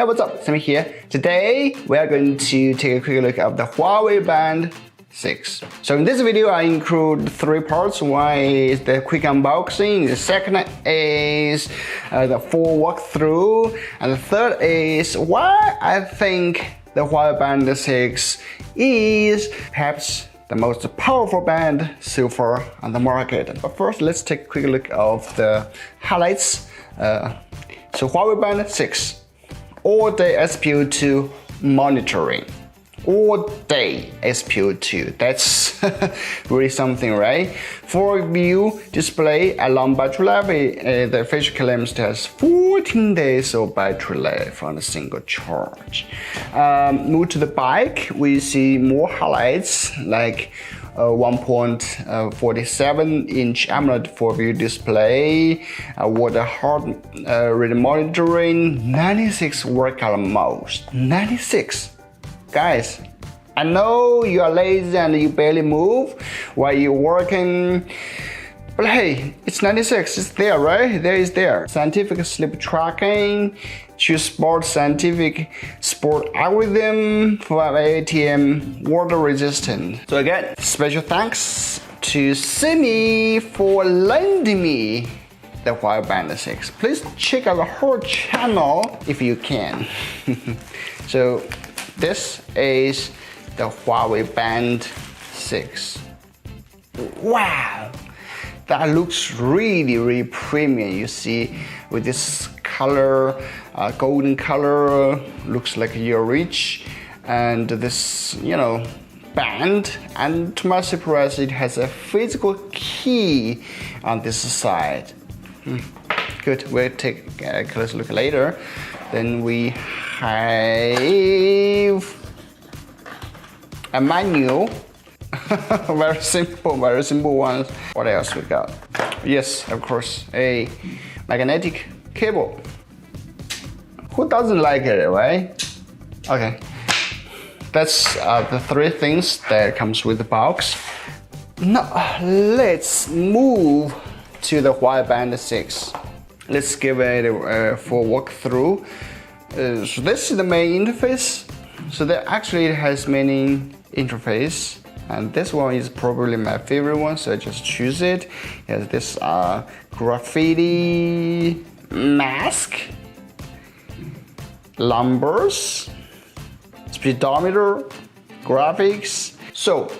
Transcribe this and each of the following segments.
Hey, what's up? Sammy here. Today, we are going to take a quick look at the Huawei Band 6. So in this video, I include 3 parts. One is the quick unboxing, the second is the full walkthrough, and the third is why I think the Huawei Band 6 is perhaps the most powerful band so far on the market. But first, let's take a quick look of the highlights. So Huawei Band 6, all-day SpO2 monitoring. All-day SpO2, that's really something, right? 4-view display at long battery life. The official claims it has 14 days of battery life on a single charge. Move to the back, we see more highlights like 1.47-inch AMOLED 4-view display, water heart rate monitoring, 96 workout modes. 96! Guys, I know you are lazy and you barely move while you're working, but hey, it's 96, it's there, right? There is there. Scientific sleep tracking, choose sport scientific sport algorithm, 5 ATM, water resistant. So again, special thanks to Simi for lending me the Huawei Band 6. Please check out her channel if you can. So this is the Huawei Band 6. Wow! That looks really premium. You see, with this color, golden color, looks like you're rich. And this, band. And to my surprise, it has a physical key on this side. Good, we'll take a closer look later. Then we have a manual. very simple one. What else we got? Yes, of course, a magnetic cable. Who doesn't like it, right? Okay, that's the 3 things that comes with the box. Now let's move to the Huawei Band 6. Let's give it a full walkthrough. So this is the main interface. So that actually it has many interface, and this one is probably my favorite one, so I just choose it. It has this graffiti mask, numbers, speedometer, graphics. So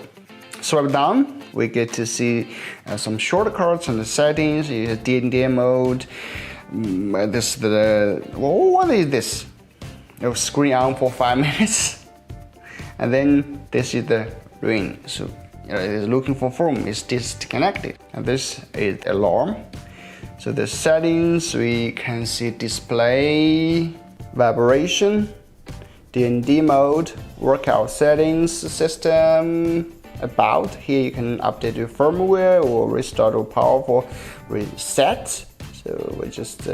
swipe down, we get to see some shortcuts and the settings. You have D&D mode. What is this? Screen on for 5 minutes. And then this is the ring. So it is looking for phone, it's disconnected. And this is alarm. So the settings, we can see display, vibration, D&D mode, workout settings, system, about. Here you can update your firmware or restart or powerful reset. So we just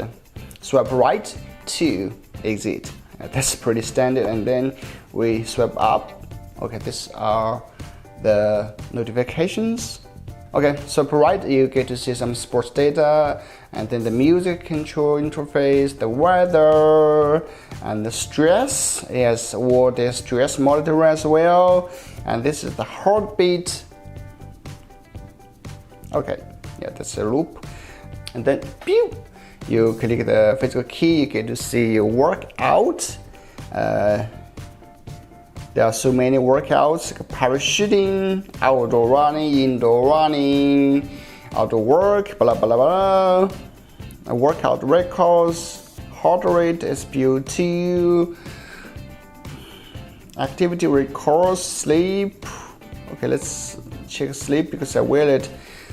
swipe right to exit. That's pretty standard. And then we swipe up. Okay, these are the notifications. Okay, swipe right, you get to see some sports data, and then the music control interface, the weather, and the stress. Yes, all the stress monitor as well. And this is the heartbeat. Okay, yeah, that's a loop. And then, pew! You click the physical key, you get to see your workout. There are so many workouts, like parachuting, outdoor running, indoor running, outdoor work, blah blah blah. Workout records, heart rate, SpO2, activity records, sleep. Okay, let's check sleep because I will it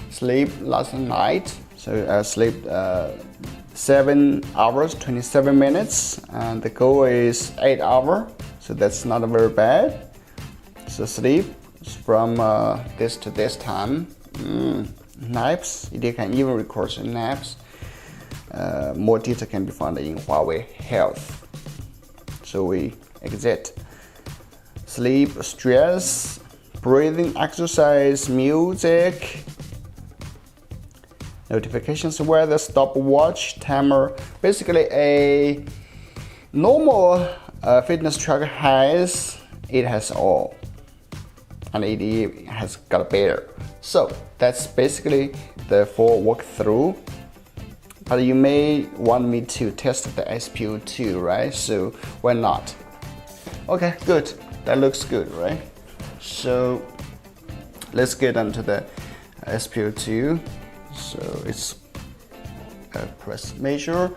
sleep last night. So I slept 7 hours, 27 minutes, and the goal is 8 hours. So that's not very bad. So sleep from this to this time. Naps, you can even record some naps. More detail can be found in Huawei Health. So we exit. Sleep, stress, breathing, exercise, music, notifications, weather, stopwatch, timer. Basically a Normal fitness tracker has all, and it has got better. So that's basically the full walkthrough. But you may want me to test the SpO2, right? So why not? Okay, good. That looks good, right? So let's get onto the SpO2. So it's press measure.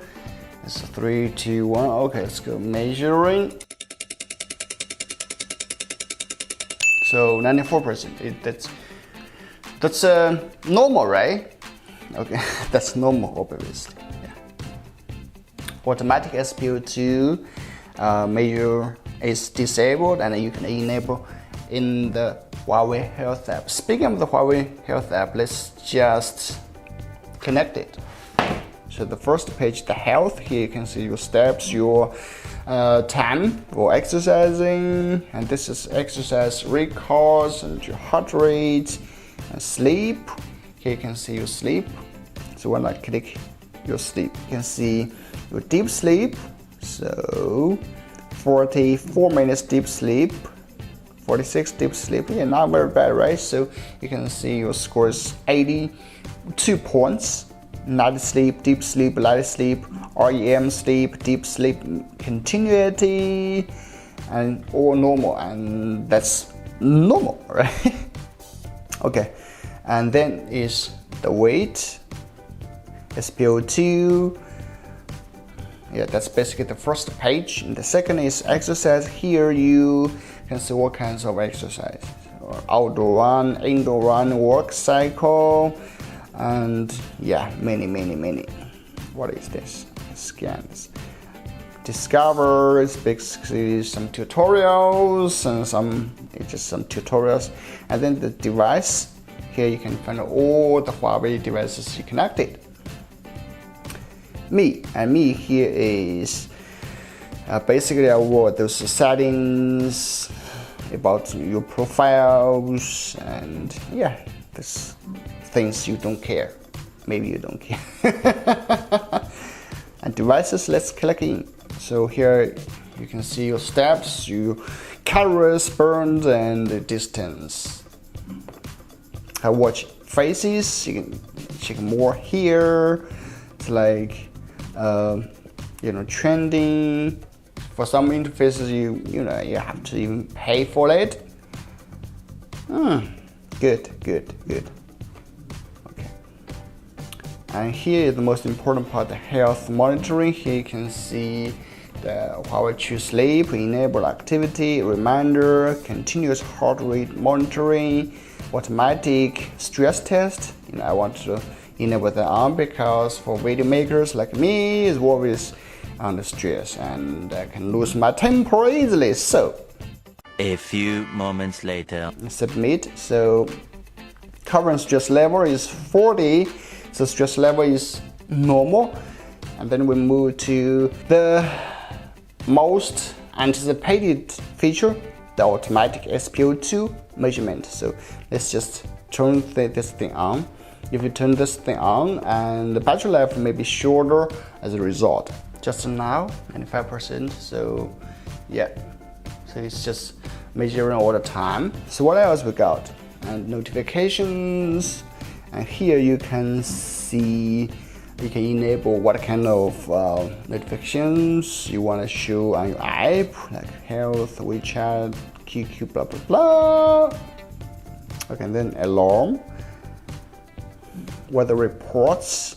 It's 3, 2, 1. Okay, let's go measuring. So 94%. That's normal, right? Okay, that's normal, obviously. Yeah. Automatic SpO2 measure is disabled, and you can enable in the Huawei Health App. Speaking of the Huawei Health App, let's just connect it. So the first page, the health, here you can see your steps, your time for exercising, and this is exercise records and your heart rate and sleep. Here you can see your sleep. So when I click your sleep, you can see your deep sleep. So 44 minutes deep sleep, 46 deep sleep. Yeah, not very bad, right? So you can see your score is 82 points. Night sleep, deep sleep, light sleep, REM sleep, deep sleep continuity, and all normal, and that's normal, right? Okay, and then is the weight, SpO2. Yeah, that's basically the first page. And the second is exercise. Here you can see what kinds of exercise: outdoor run, indoor run, work cycle, and yeah, many. What is this? Scans. Discover is basically some tutorials and some tutorials, and then the device. Here you can find all the Huawei devices you connected. Me here is basically I wrote those settings about your profiles, and yeah, this things you don't care. Maybe you don't care. And devices, let's click in. So here you can see your steps, your calories burned, and the distance. I watch faces. You can check more here. It's like trending. For some interfaces, you have to even pay for it. Good. Okay. And here is the most important part, the health monitoring. Here you can see the Huawei True Sleep, enable activity, reminder, continuous heart rate monitoring, automatic stress test. I want to enable that on because for video makers like me, is always under stress and I can lose my temper easily. So a few moments later, submit. So current stress level is 40, so stress level is normal. And then we move to the most anticipated feature, the automatic SpO2 measurement. So let's just turn this thing on. If you turn this thing on, and the battery life may be shorter as a result. Just now, 95%. So yeah, so it's just measuring all the time. So what else we got? And notifications. And here you can see, you can enable what kind of notifications you want to show on your app, like health, WeChat, QQ, blah blah blah. Okay, and then alarm, weather reports.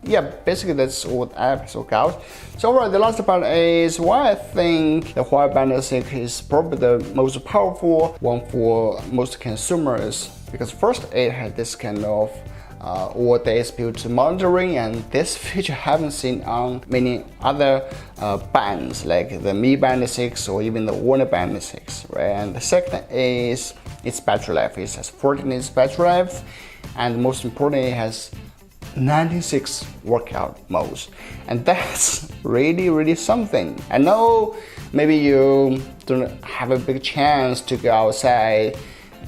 Yeah, basically that's all the apps work out. So overall, the last part is why I think the Huawei Band 6 is probably the most powerful one for most consumers. Because first, it had this kind of all the SpO2 monitoring, and this feature I haven't seen on many other bands like the Mi Band 6 or even the Warner Band 6, right? And the second is its battery life. It has 14 minutes battery life, and most importantly, it has 96 workout modes, and that's really something. I know maybe you don't have a big chance to go outside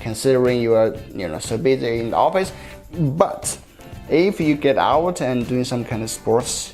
considering you are so busy in the office, but if you get out and doing some kind of sports,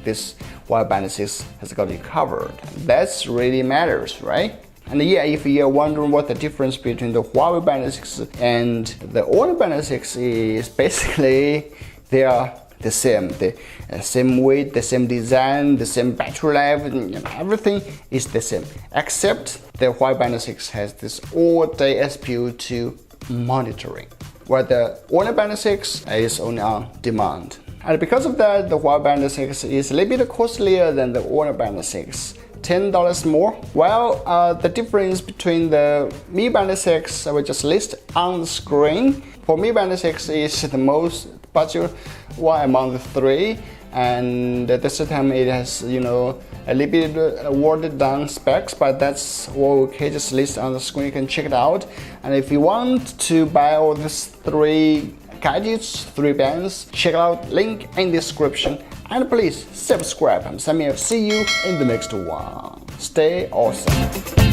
this Huawei Band 6 has got you covered. That's really matters, right? And yeah, if you're wondering what the difference between the Huawei Band 6 and the older Band 6 is, basically they are the same. The same weight, the same design, the same battery life, everything is the same. Except the Huawei Band 6 has this all-day SpO2 monitoring, where the older Band 6 is only on demand. And because of that, the Huawei Band 6 is a little bit costlier than the older Band 6. $10 more. Well, the difference between the Mi Band 6 I will just list on the screen. For Mi Band 6 is the most budget one among the three, and at the same time it has, a little bit watered down specs, but that's okay, just list on the screen, you can check it out. And if you want to buy all these three gadgets, 3 bands, check out link in the description. And please subscribe. I'm Samuel. See you in the next one. Stay awesome.